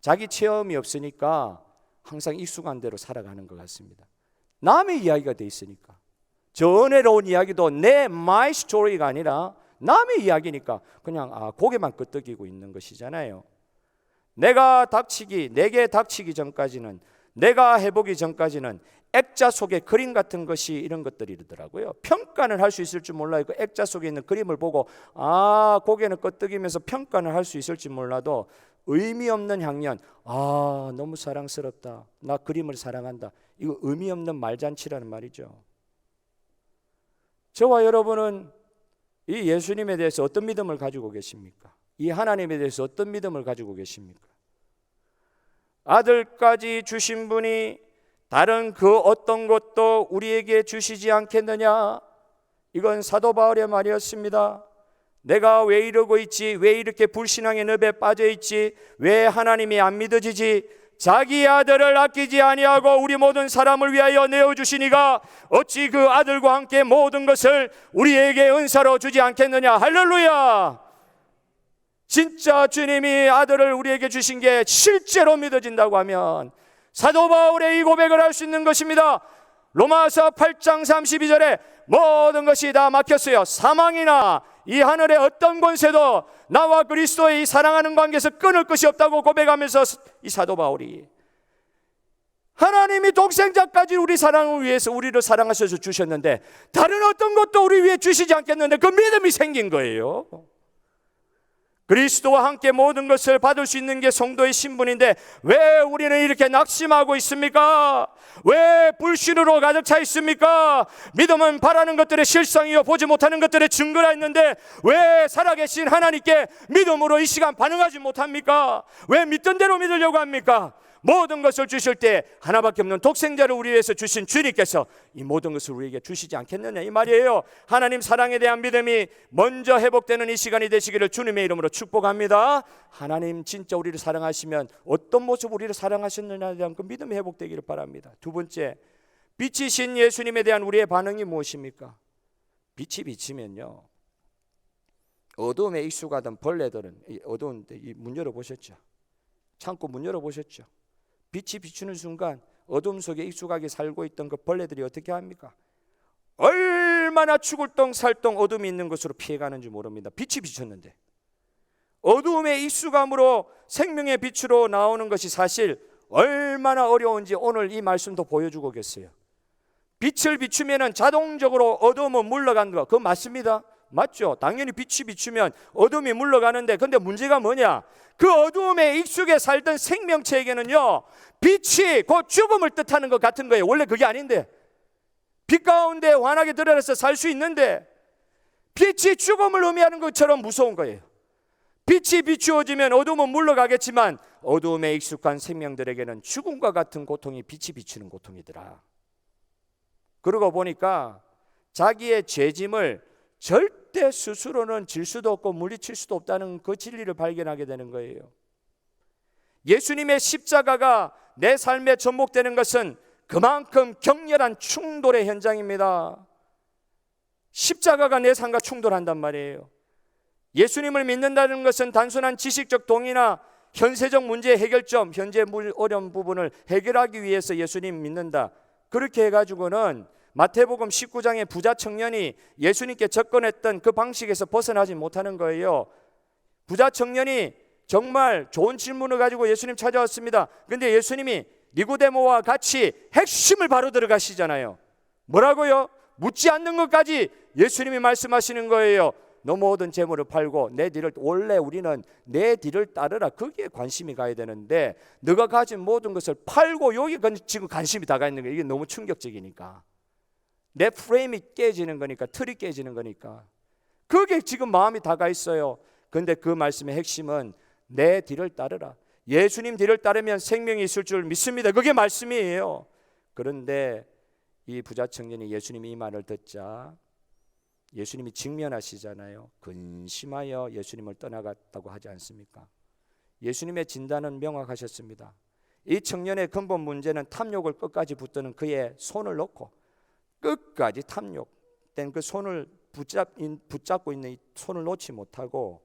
자기 체험이 없으니까 항상 익숙한 대로 살아가는 것 같습니다. 남의 이야기가 돼 있으니까. 저 은혜로운 이야기도 내 my story가 아니라 남의 이야기니까 그냥 고개만 끄덕이고 있는 것이잖아요. 내게 닥치기 전까지는, 내가 해보기 전까지는 액자 속의 그림 같은 것이 이런 것들이더라고요. 평가는 할 수 있을 줄 몰라요. 그 액자 속에 있는 그림을 보고 고개는 끄덕이면서 평가는 할 수 있을지 몰라도 의미 없는 향연, 너무 사랑스럽다, 나 그림을 사랑한다, 이거 의미 없는 말잔치라는 말이죠. 저와 여러분은 이 예수님에 대해서 어떤 믿음을 가지고 계십니까? 이 하나님에 대해서 어떤 믿음을 가지고 계십니까? 아들까지 주신 분이 다른 그 어떤 것도 우리에게 주시지 않겠느냐? 이건 사도 바울의 말이었습니다. 내가 왜 이러고 있지? 왜 이렇게 불신앙의 늪에 빠져 있지? 왜 하나님이 안 믿어지지? 자기 아들을 아끼지 아니하고 우리 모든 사람을 위하여 내어주시니가 어찌 그 아들과 함께 모든 것을 우리에게 은사로 주지 않겠느냐? 할렐루야! 진짜 주님이 아들을 우리에게 주신 게 실제로 믿어진다고 하면 사도 바울의 이 고백을 할 수 있는 것입니다. 로마서 8장 32절에 모든 것이 다 막혔어요. 사망이나 이 하늘의 어떤 권세도 나와 그리스도의 이 사랑하는 관계에서 끊을 것이 없다고 고백하면서 이 사도 바울이 하나님이 독생자까지 우리 사랑을 위해서 우리를 사랑하셔서 주셨는데 다른 어떤 것도 우리 위해 주시지 않겠는데 그 믿음이 생긴 거예요. 그리스도와 함께 모든 것을 받을 수 있는 게 성도의 신분인데 왜 우리는 이렇게 낙심하고 있습니까? 왜 불신으로 가득 차 있습니까? 믿음은 바라는 것들의 실상이요 보지 못하는 것들의 증거라 했는데 왜 살아계신 하나님께 믿음으로 이 시간 반응하지 못합니까? 왜 믿던 대로 믿으려고 합니까? 모든 것을 주실 때 하나밖에 없는 독생자를 우리 위해서 주신 주님께서 이 모든 것을 우리에게 주시지 않겠느냐 이 말이에요. 하나님 사랑에 대한 믿음이 먼저 회복되는 이 시간이 되시기를 주님의 이름으로 축복합니다. 하나님 진짜 우리를 사랑하시면 어떤 모습 우리를 사랑하셨느냐에 대한 그 믿음이 회복되기를 바랍니다. 두 번째, 빛이신 예수님에 대한 우리의 반응이 무엇입니까? 빛이 비치면요, 어두움에 익숙하던 벌레들은 어두운 데 문 열어보셨죠? 창고 문 열어보셨죠? 빛이 비추는 순간 어둠 속에 익숙하게 살고 있던 그 벌레들이 어떻게 합니까? 얼마나 죽을 똥살똥 어둠이 있는 곳으로 피해가는지 모릅니다. 빛이 비쳤는데 어두움의 익숙함으로 생명의 빛으로 나오는 것이 사실 얼마나 어려운지 오늘 이 말씀도 보여주고 계세요. 빛을 비추면 자동적으로 어둠은 물러가는 거 그거 맞습니다. 맞죠? 당연히 빛이 비추면 어둠이 물러가는데 근데 문제가 뭐냐? 그 어두움에 익숙해 살던 생명체에게는요 빛이 곧 죽음을 뜻하는 것 같은 거예요. 원래 그게 아닌데 빛 가운데 환하게 드러나서 살 수 있는데 빛이 죽음을 의미하는 것처럼 무서운 거예요. 빛이 비추어지면 어둠은 물러가겠지만 어두움에 익숙한 생명들에게는 죽음과 같은 고통이 빛이 비추는 고통이더라. 그러고 보니까 자기의 죄짐을 절대 스스로는 질 수도 없고 물리칠 수도 없다는 그 진리를 발견하게 되는 거예요. 예수님의 십자가가 내 삶에 접목되는 것은 그만큼 격렬한 충돌의 현장입니다. 십자가가 내 삶과 충돌한단 말이에요. 예수님을 믿는다는 것은 단순한 지식적 동의나 현세적 문제의 해결점, 현재 어려운 부분을 해결하기 위해서 예수님 믿는다, 그렇게 해가지고는 마태복음 19장의 부자 청년이 예수님께 접근했던 그 방식에서 벗어나지 못하는 거예요. 부자 청년이 정말 좋은 질문을 가지고 예수님 찾아왔습니다. 그런데 예수님이 니고데모와 같이 핵심을 바로 들어가시잖아요. 뭐라고요? 묻지 않는 것까지 예수님이 말씀하시는 거예요. 너 모든 재물을 팔고 내 뒤를, 원래 우리는 내 뒤를 따르라, 거기에 관심이 가야 되는데 너가 가진 모든 것을 팔고 여기 지금 관심이 다 가 있는 거예요. 이게 너무 충격적이니까. 내 프레임이 깨지는 거니까, 틀이 깨지는 거니까 그게 지금 마음이 다 가 있어요. 그런데 그 말씀의 핵심은 내 뒤를 따르라. 예수님 뒤를 따르면 생명이 있을 줄 믿습니다. 그게 말씀이에요. 그런데 이 부자 청년이 예수님이 이 말을 듣자 예수님이 직면하시잖아요. 근심하여 예수님을 떠나갔다고 하지 않습니까? 예수님의 진단은 명확하셨습니다. 이 청년의 근본 문제는 탐욕을 끝까지 붙드는 그의 손을 놓고 끝까지 탐욕된 그 손을 붙잡고 있는 이 손을 놓지 못하고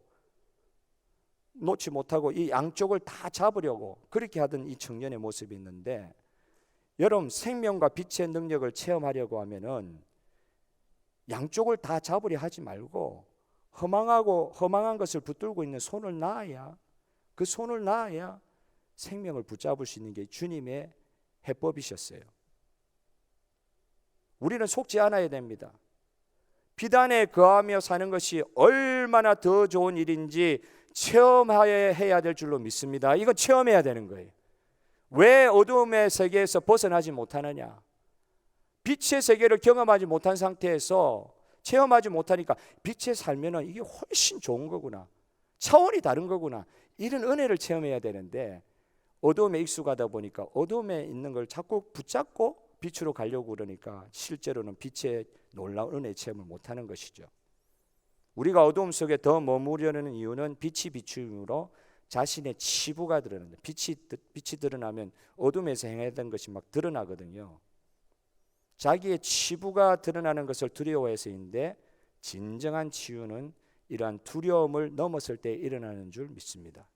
놓지 못하고 이 양쪽을 다 잡으려고 그렇게 하던 이 청년의 모습이 있는데, 여러분 생명과 빛의 능력을 체험하려고 하면은 양쪽을 다 잡으려 하지 말고 허망한 것을 붙들고 있는 손을 놔야, 그 손을 놔야 생명을 붙잡을 수 있는 게 주님의 해법이셨어요. 우리는 속지 않아야 됩니다. 비단에 거하며 사는 것이 얼마나 더 좋은 일인지 체험해야 될 줄로 믿습니다. 이건 체험해야 되는 거예요. 왜 어두움의 세계에서 벗어나지 못하느냐? 빛의 세계를 경험하지 못한 상태에서 체험하지 못하니까 빛에 살면은 이게 훨씬 좋은 거구나, 차원이 다른 거구나, 이런 은혜를 체험해야 되는데, 어두움에 익숙하다 보니까 어두움에 있는 걸 자꾸 붙잡고 빛으로 가려고 그러니까 실제로는 빛의 놀라운 은혜의 체험을 못하는 것이죠. 우리가 어두움 속에 더 머무르려는 이유는 빛이 비추므로 자신의 치부가 드러난다. 빛이 드러나면 어둠에서 행했던 것이 막 드러나거든요. 자기의 치부가 드러나는 것을 두려워해서인데, 진정한 치유는 이러한 두려움을 넘었을 때 일어나는 줄 믿습니다.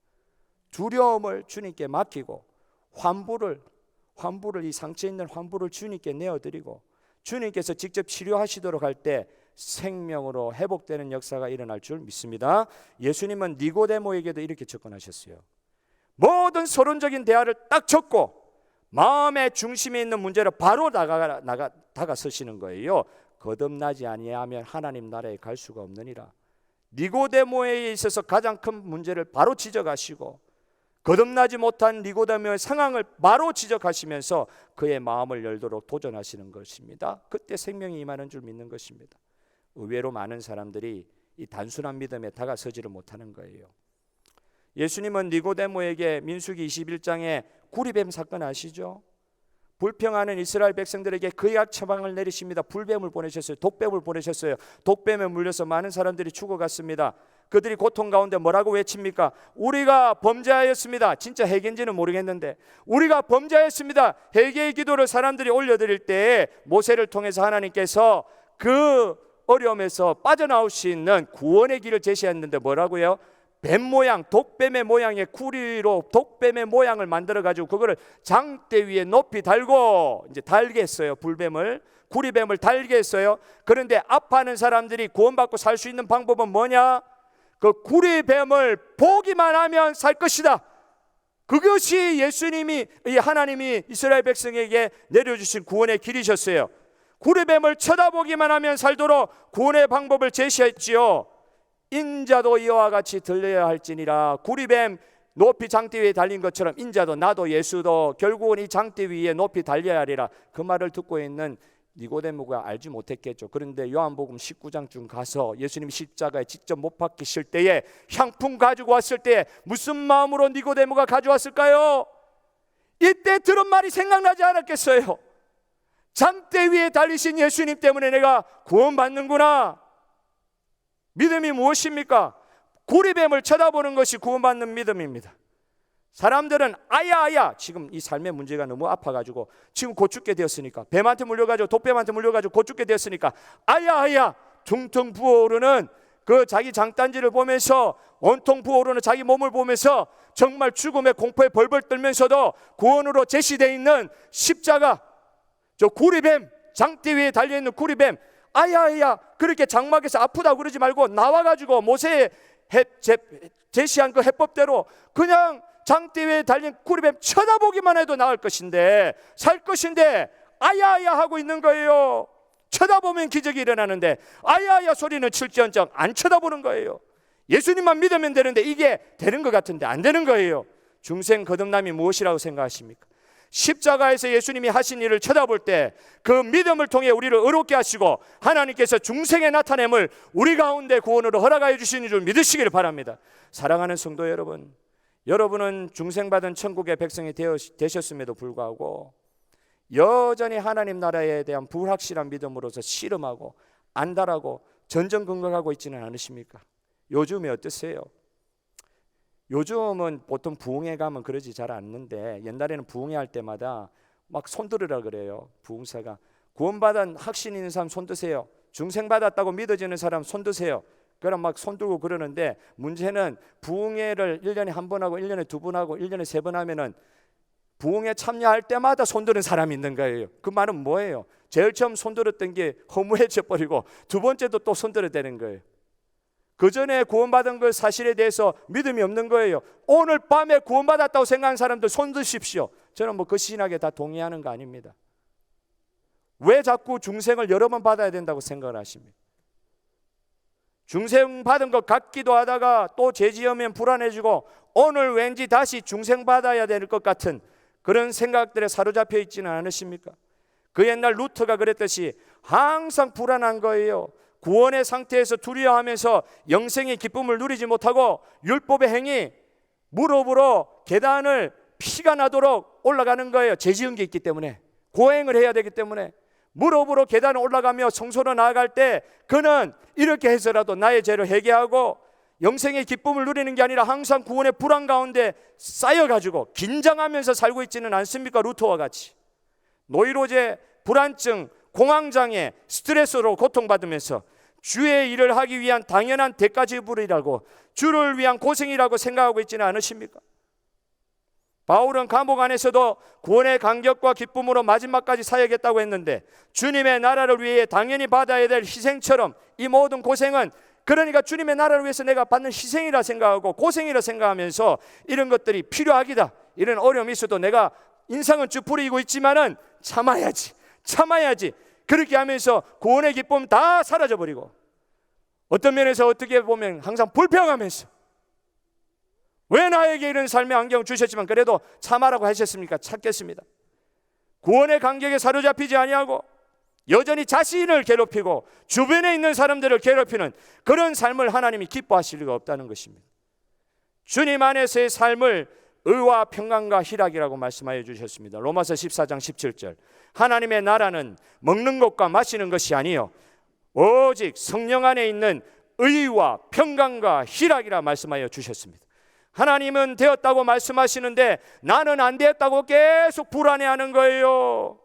두려움을 주님께 맡기고 환부를 이 상처 있는 환부를 주님께 내어드리고 주님께서 직접 치료하시도록 할 때 생명으로 회복되는 역사가 일어날 줄 믿습니다. 예수님은 니고데모에게도 이렇게 접근하셨어요. 모든 서론적인 대화를 딱 접고 마음의 중심에 있는 문제를 바로 다가서시는 거예요. 거듭나지 아니하면 하나님 나라에 갈 수가 없느니라. 니고데모에 있어서 가장 큰 문제를 바로 지적하시고, 거듭나지 못한 니고데모의 상황을 바로 지적하시면서 그의 마음을 열도록 도전하시는 것입니다. 그때 생명이 임하는 줄 믿는 것입니다. 의외로 많은 사람들이 이 단순한 믿음에 다가서지를 못하는 거예요. 예수님은 니고데모에게 민수기 21장에 구리뱀 사건 아시죠? 불평하는 이스라엘 백성들에게 그약 처방을 내리십니다. 불뱀을 보내셨어요. 독뱀을 보내셨어요. 독뱀에 물려서 많은 사람들이 죽어갔습니다. 그들이 고통 가운데 뭐라고 외칩니까? 우리가 범죄하였습니다. 진짜 회개인지는 모르겠는데 우리가 범죄하였습니다. 회개의 기도를 사람들이 올려드릴 때 모세를 통해서 하나님께서 그 어려움에서 빠져나올 수 있는 구원의 길을 제시했는데 뭐라고요? 뱀 모양, 독뱀의 모양의 구리로 독뱀의 모양을 만들어 가지고 그거를 장대 위에 높이 달고 이제 달게 했어요. 불뱀을, 구리뱀을 달게 했어요. 그런데 아파하는 사람들이 구원받고 살 수 있는 방법은 뭐냐? 그 구리뱀을 보기만 하면 살 것이다. 그것이 예수님이, 하나님이 이스라엘 백성에게 내려주신 구원의 길이셨어요. 구리뱀을 쳐다보기만 하면 살도록 구원의 방법을 제시했지요. 인자도 이와 같이 들려야 할지니라. 구리뱀 높이 장대 위에 달린 것처럼 인자도, 나도, 예수도 결국은 이 장대 위에 높이 달려야 하리라. 그 말을 듣고 있는 니고데모가 알지 못했겠죠. 그런데 요한복음 19장쯤 가서 예수님이 십자가에 직접 못 박히실 때에 향품 가지고 왔을 때 무슨 마음으로 니고데모가 가져왔을까요? 이때 들은 말이 생각나지 않았겠어요? 장대 위에 달리신 예수님 때문에 내가 구원받는구나. 믿음이 무엇입니까? 구리뱀을 쳐다보는 것이 구원받는 믿음입니다. 사람들은 아야 지금 이 삶의 문제가 너무 아파가지고 지금 곧 죽게 되었으니까, 뱀한테 물려가지고 독뱀한테 물려가지고 곧 죽게 되었으니까 아야 퉁퉁 부어오르는 그 자기 장단지를 보면서, 온통 부어오르는 자기 몸을 보면서 정말 죽음의 공포에 벌벌 떨면서도 구원으로 제시되어 있는 십자가, 저 구리뱀, 장대 위에 달려있는 구리뱀, 아야 그렇게 장막에서 아프다고 그러지 말고 나와가지고 모세의 제시한 그 해법대로 그냥 장대 위에 달린 구리뱀 쳐다보기만 해도 나을 것인데, 살 것인데 아야 하고 있는 거예요. 쳐다보면 기적이 일어나는데 아야 소리는 칠지언정 안 쳐다보는 거예요. 예수님만 믿으면 되는데 이게 되는 것 같은데 안 되는 거예요. 중생 거듭남이 무엇이라고 생각하십니까? 십자가에서 예수님이 하신 일을 쳐다볼 때 그 믿음을 통해 우리를 의롭게 하시고 하나님께서 중생의 나타냄을 우리 가운데 구원으로 허락하여 주시는 줄 믿으시기를 바랍니다. 사랑하는 성도 여러분, 여러분은 중생받은 천국의 백성이 되셨음에도 불구하고 여전히 하나님 나라에 대한 불확실한 믿음으로서 씨름하고 안달하고 전전긍긍하고 있지는 않으십니까? 요즘에 어떠세요? 요즘은 보통 부흥회 가면 그러지 잘 않는데, 옛날에는 부흥회 할 때마다 막 손들으라 그래요. 부흥사가 구원받은 확신 있는 사람 손드세요. 중생받았다고 믿어지는 사람 손드세요. 그럼 막 손들고 그러는데, 문제는 부흥회를 1년에 한 번 하고 1년에 두 번 하고 1년에 세 번 하면은 부흥회 참여할 때마다 손드는 사람이 있는 거예요. 그 말은 뭐예요? 제일 처음 손들었던 게 허무해져 버리고 두 번째도 또 손들어야 되는 거예요. 그 전에 구원받은 그 사실에 대해서 믿음이 없는 거예요. 오늘 밤에 구원받았다고 생각하는 사람들 손 드십시오. 저는 뭐 그 신학에 다 동의하는 거 아닙니다. 왜 자꾸 중생을 여러 번 받아야 된다고 생각을 하십니까? 중생 받은 것 같기도 하다가 또 죄지으면 불안해지고 오늘 왠지 다시 중생 받아야 될 것 같은 그런 생각들에 사로잡혀 있지는 않으십니까? 그 옛날 루터가 그랬듯이 항상 불안한 거예요. 구원의 상태에서 두려워하면서 영생의 기쁨을 누리지 못하고 율법의 행위, 무릎으로 계단을 피가 나도록 올라가는 거예요. 죄 지은 게 있기 때문에, 고행을 해야 되기 때문에. 무릎으로 계단을 올라가며 성소로 나아갈 때 그는 이렇게 해서라도 나의 죄를 회개하고 영생의 기쁨을 누리는 게 아니라 항상 구원의 불안 가운데 쌓여가지고 긴장하면서 살고 있지는 않습니까? 루터와 같이 노이로제, 불안증, 공황장애, 스트레스로 고통받으면서 주의 일을 하기 위한 당연한 대가 지불이라고, 주를 위한 고생이라고 생각하고 있지는 않으십니까? 바울은 감옥 안에서도 구원의 감격과 기쁨으로 마지막까지 사야겠다고 했는데, 주님의 나라를 위해 당연히 받아야 될 희생처럼 이 모든 고생은, 그러니까 주님의 나라를 위해서 내가 받는 희생이라 생각하고 고생이라 생각하면서 이런 것들이 필요하기다, 이런 어려움이 있어도 내가 인상은 쭉 부리고 있지만은 참아야지 그렇게 하면서 구원의 기쁨 다 사라져버리고, 어떤 면에서 어떻게 보면 항상 불평하면서, 왜 나에게 이런 삶의 안경을 주셨지만 그래도 참아라고 하셨습니까? 참겠습니다. 구원의 간격에 사로잡히지 아니하고 여전히 자신을 괴롭히고 주변에 있는 사람들을 괴롭히는 그런 삶을 하나님이 기뻐하실 리가 없다는 것입니다. 주님 안에서의 삶을 의와 평강과 희락이라고 말씀하여 주셨습니다. 로마서 14장 17절, 하나님의 나라는 먹는 것과 마시는 것이 아니요 오직 성령 안에 있는 의와 평강과 희락이라 말씀하여 주셨습니다. 하나님은 되었다고 말씀하시는데 나는 안 되었다고 계속 불안해하는 거예요.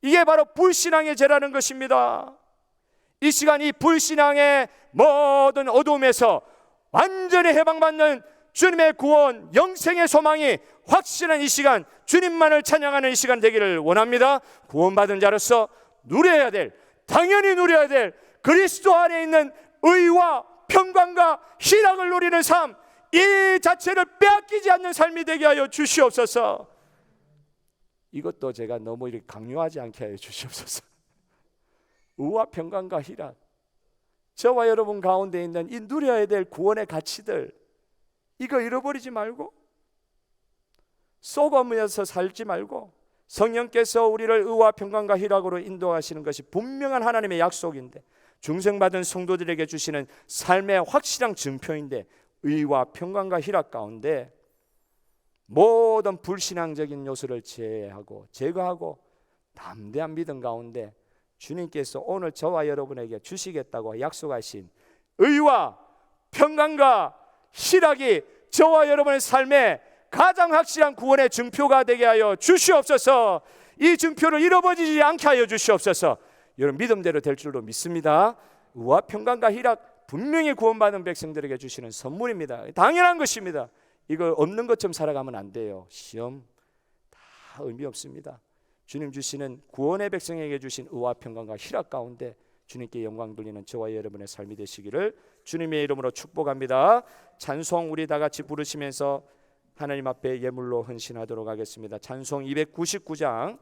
이게 바로 불신앙의 죄라는 것입니다. 이 시간 이 불신앙의 모든 어둠에서 완전히 해방받는 주님의 구원, 영생의 소망이 확실한 이 시간, 주님만을 찬양하는 이 시간 되기를 원합니다. 구원받은 자로서 누려야 될, 당연히 누려야 될 그리스도 안에 있는 의와 평강과 희락을 누리는 삶, 이 자체를 빼앗기지 않는 삶이 되게 하여 주시옵소서. 이것도 제가 너무 이렇게 강요하지 않게 하여 주시옵소서. 의와 평강과 희락, 저와 여러분 가운데 있는 이 누려야 될 구원의 가치들, 이거 잃어버리지 말고 쏘가면서 살지 말고 성령께서 우리를 의와 평강과 희락으로 인도하시는 것이 분명한 하나님의 약속인데, 중생받은 성도들에게 주시는 삶의 확실한 증표인데, 의와 평강과 희락 가운데 모든 불신앙적인 요소를 제거하고 담대한 믿음 가운데 주님께서 오늘 저와 여러분에게 주시겠다고 약속하신 의와 평강과 희락이 저와 여러분의 삶에 가장 확실한 구원의 증표가 되게 하여 주시옵소서. 이 증표를 잃어버리지 않게 하여 주시옵소서. 여러분 믿음대로 될 줄로 믿습니다. 의와 평강과 희락 분명히 구원받은 백성들에게 주시는 선물입니다. 당연한 것입니다. 이거 없는 것처럼 살아가면 안 돼요. 시험 다 의미 없습니다. 주님 주시는 구원의 백성에게 주신 의와 평강과 희락 가운데 주님께 영광 돌리는 저와 여러분의 삶이 되시기를 주님의 이름으로 축복합니다. 찬송 우리 다 같이 부르시면서 하나님 앞에 예물로 헌신하도록 하겠습니다. 찬송 299장